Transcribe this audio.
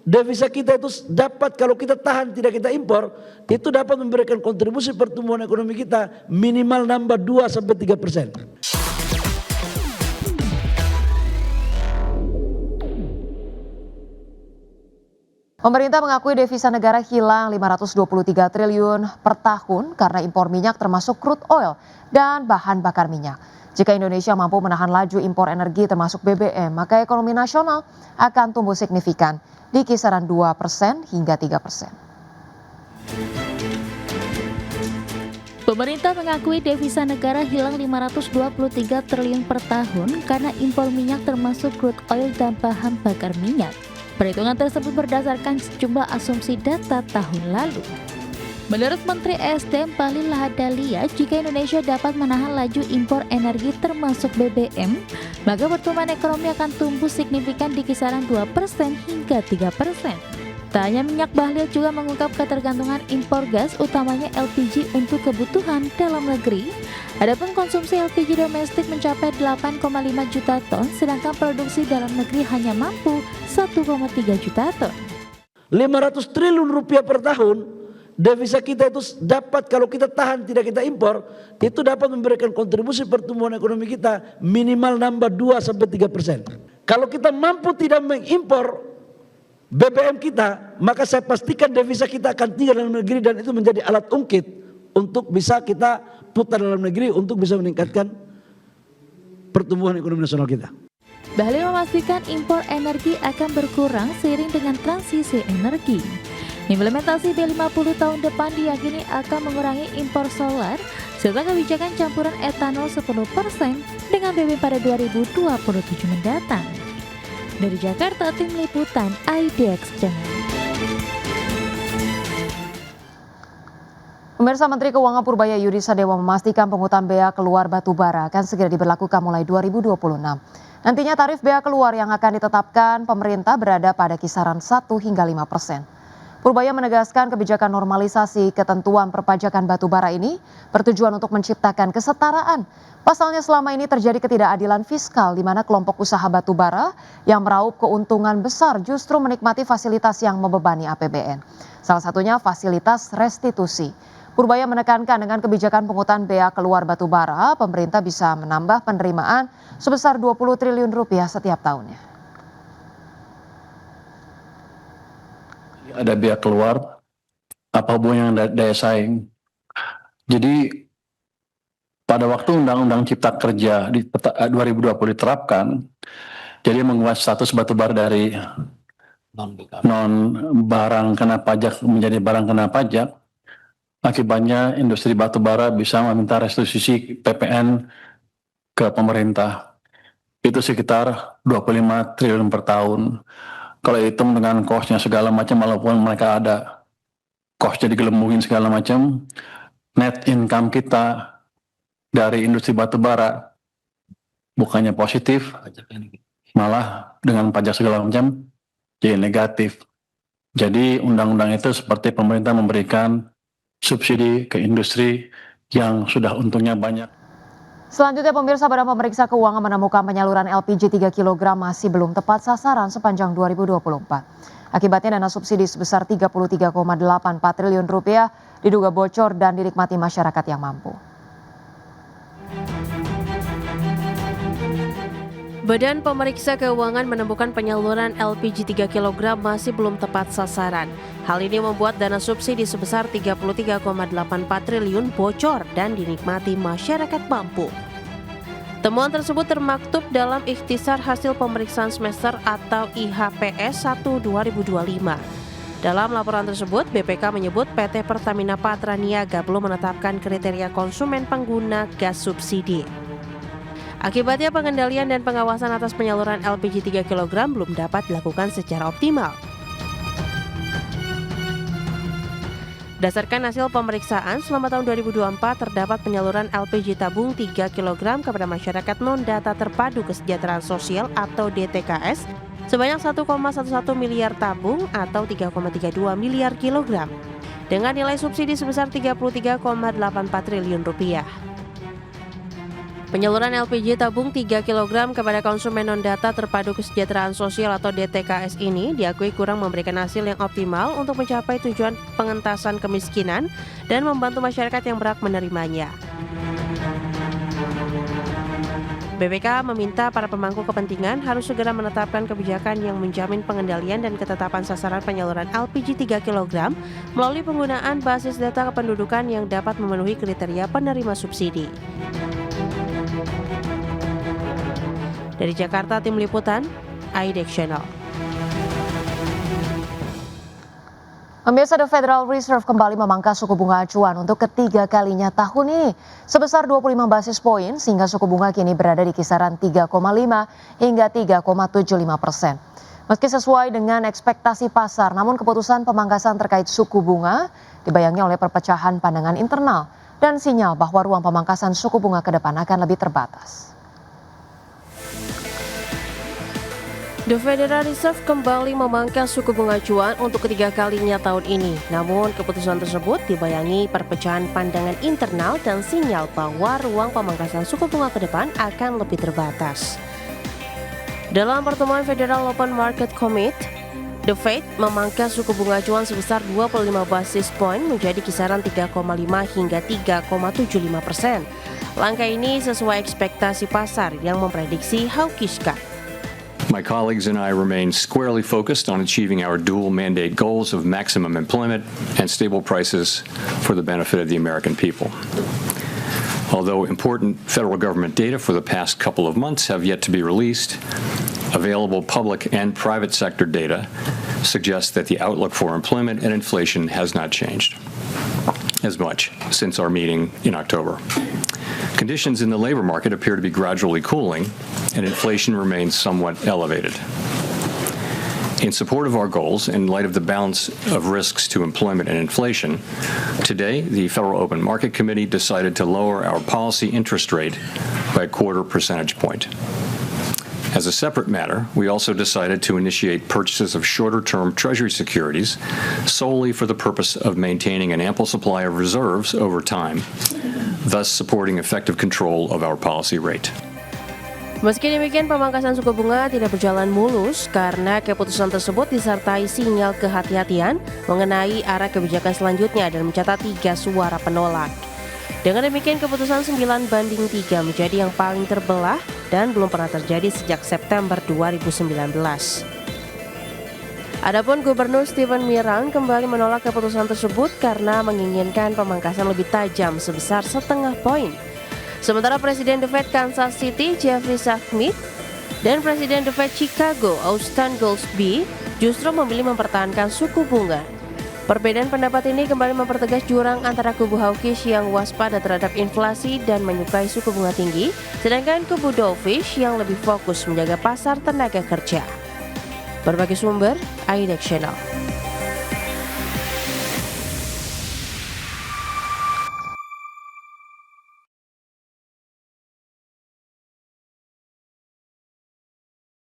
devisa kita itu dapat, kalau kita tahan tidak kita impor, itu dapat memberikan kontribusi pertumbuhan ekonomi kita minimal nambah 2-3%. Pemerintah mengakui devisa negara hilang 523 triliun per tahun karena impor minyak termasuk crude oil dan bahan bakar minyak. Jika Indonesia mampu menahan laju impor energi termasuk BBM, maka ekonomi nasional akan tumbuh signifikan di kisaran 2% hingga 3%. Pemerintah mengakui devisa negara hilang 523 triliun per tahun karena impor minyak termasuk crude oil dan bahan bakar minyak. Perhitungan tersebut berdasarkan sejumlah asumsi data tahun lalu. Menurut Menteri ESDM Bahlil Lahadalia, jika Indonesia dapat menahan laju impor energi termasuk BBM, maka pertumbuhan ekonomi akan tumbuh signifikan di kisaran 2% hingga 3%. Tak hanya minyak, Bahlil juga mengungkap ketergantungan impor gas, utamanya LPG untuk kebutuhan dalam negeri. Adapun konsumsi LPG domestik mencapai 8,5 juta ton, sedangkan produksi dalam negeri hanya mampu 1,3 juta ton. 500 triliun rupiah per tahun, devisa kita itu dapat, kalau kita tahan tidak kita impor, itu dapat memberikan kontribusi pertumbuhan ekonomi kita minimal nambah 2-3%. Kalau kita mampu tidak mengimpor BBM kita, maka saya pastikan devisa kita akan tinggal dalam negeri dan itu menjadi alat ungkit untuk bisa kita putar dalam negeri untuk bisa meningkatkan pertumbuhan ekonomi nasional kita. Bahlil memastikan impor energi akan berkurang seiring dengan transisi energi. Implementasi B50 tahun depan diyakini akan mengurangi impor solar serta kebijakan campuran etanol 10% dengan BBM pada 2027 mendatang. Dari Jakarta, Tim Liputan IDX Channel. Pemirsa, Menteri Keuangan Purbaya Yudi Sadewa memastikan pungutan bea keluar batubara akan segera diberlakukan mulai 2026. Nantinya tarif bea keluar yang akan ditetapkan pemerintah berada pada kisaran 1 hingga 5%. Purbaya menegaskan kebijakan normalisasi ketentuan perpajakan batubara ini bertujuan untuk menciptakan kesetaraan. Pasalnya selama ini terjadi ketidakadilan fiskal di mana kelompok usaha batubara yang meraup keuntungan besar justru menikmati fasilitas yang membebani APBN. Salah satunya fasilitas restitusi. Purbaya menekankan dengan kebijakan pungutan bea keluar batubara, pemerintah bisa menambah penerimaan sebesar 20 triliun rupiah setiap tahunnya. Ada bea keluar, apa hubungannya dengan daya saing? Jadi pada waktu Undang-Undang Cipta Kerja di 2020 diterapkan, jadi mengubah status batubara dari non barang kena pajak menjadi barang kena pajak. Akibatnya industri batubara bisa meminta restitusi PPN ke pemerintah. Itu sekitar 25 triliun per tahun. Kalau hitung dengan cost-nya segala macam, walaupun mereka ada cost-nya digelembungin segala macam, net income kita dari industri batubara bukannya positif, malah dengan pajak segala macam jadi negatif. Jadi undang-undang itu seperti pemerintah memberikan subsidi ke industri yang sudah untungnya banyak. Selanjutnya, pemirsa, Badan Pemeriksa Keuangan menemukan penyaluran LPG 3 kg masih belum tepat sasaran sepanjang 2024. Akibatnya dana subsidi sebesar 33,84 triliun rupiah diduga bocor dan dinikmati masyarakat yang mampu. Badan Pemeriksa Keuangan menemukan penyaluran LPG 3 kg masih belum tepat sasaran. Hal ini membuat dana subsidi sebesar 33,84 triliun bocor dan dinikmati masyarakat mampu. Temuan tersebut termaktub dalam ikhtisar hasil pemeriksaan semester atau IHPS 1 2025. Dalam laporan tersebut, BPK menyebut PT Pertamina Patra Niaga belum menetapkan kriteria konsumen pengguna gas subsidi. Akibatnya pengendalian dan pengawasan atas penyaluran LPG 3 kg belum dapat dilakukan secara optimal. Berdasarkan hasil pemeriksaan, selama tahun 2024 terdapat penyaluran LPG tabung 3 kg kepada masyarakat non-data terpadu kesejahteraan sosial atau DTKS sebanyak 1,11 miliar tabung atau 3,32 miliar kilogram dengan nilai subsidi sebesar 33,84 triliun rupiah. Penyaluran LPG tabung 3 kg kepada konsumen non-data terpadu kesejahteraan sosial atau DTKS ini diakui kurang memberikan hasil yang optimal untuk mencapai tujuan pengentasan kemiskinan dan membantu masyarakat yang berhak menerimanya. BPK meminta para pemangku kepentingan harus segera menetapkan kebijakan yang menjamin pengendalian dan ketetapan sasaran penyaluran LPG 3 kg melalui penggunaan basis data kependudukan yang dapat memenuhi kriteria penerima subsidi. Dari Jakarta, Tim Liputan, IDX Channel. Pemirsa, The Federal Reserve kembali memangkas suku bunga acuan untuk ketiga kalinya tahun ini sebesar 25 basis poin sehingga suku bunga kini berada di kisaran 3,5 hingga 3,75%. Meski sesuai dengan ekspektasi pasar, namun keputusan pemangkasan terkait suku bunga dibayangi oleh perpecahan pandangan internal dan sinyal bahwa ruang pemangkasan suku bunga ke depan akan lebih terbatas. The Federal Reserve kembali memangkas suku bunga acuan untuk ketiga kalinya tahun ini. Namun keputusan tersebut dibayangi perpecahan pandangan internal dan sinyal bahwa ruang pemangkasan suku bunga ke depan akan lebih terbatas. Dalam pertemuan Federal Open Market Committee, The Fed memangkas suku bunga acuan sebesar 25 basis point menjadi kisaran 3,5 hingga 3,75%. Langkah ini sesuai ekspektasi pasar yang memprediksi hawkish cut. My colleagues and I remain squarely focused on achieving our dual mandate goals of maximum employment and stable prices for the benefit of the American people. Although important federal government data for the past couple of months have yet to be released, available public and private sector data suggests that the outlook for employment and inflation has not changed as much since our meeting in October. Conditions in the labor market appear to be gradually cooling, and inflation remains somewhat elevated. In support of our goals, in light of the balance of risks to employment and inflation, today the Federal Open Market Committee decided to lower our policy interest rate by 0.25 percentage point. As a separate matter, we also decided to initiate purchases of shorter-term Treasury securities solely for the purpose of maintaining an ample supply of reserves over time, thus supporting effective control of our policy rate. Meski demikian, pemangkasan suku bunga tidak berjalan mulus karena keputusan tersebut disertai sinyal kehati-hatian mengenai arah kebijakan selanjutnya dan mencatat 3 suara penolak. Dengan demikian, keputusan 9-3 menjadi yang paling terbelah dan belum pernah terjadi sejak September 2019. Adapun Gubernur Stephen Mirang kembali menolak keputusan tersebut karena menginginkan pemangkasan lebih tajam sebesar 0,5 poin. Sementara Presiden The Fed Kansas City, Jeffrey Sachs-Smith, dan Presiden The Fed Chicago, Austan Goolsbee, justru memilih mempertahankan suku bunga. Perbedaan pendapat ini kembali mempertegas jurang antara kubu hawkish yang waspada terhadap inflasi dan menyukai suku bunga tinggi, sedangkan kubu dovish yang lebih fokus menjaga pasar tenaga kerja. Berbagai sumber, IDX Channel.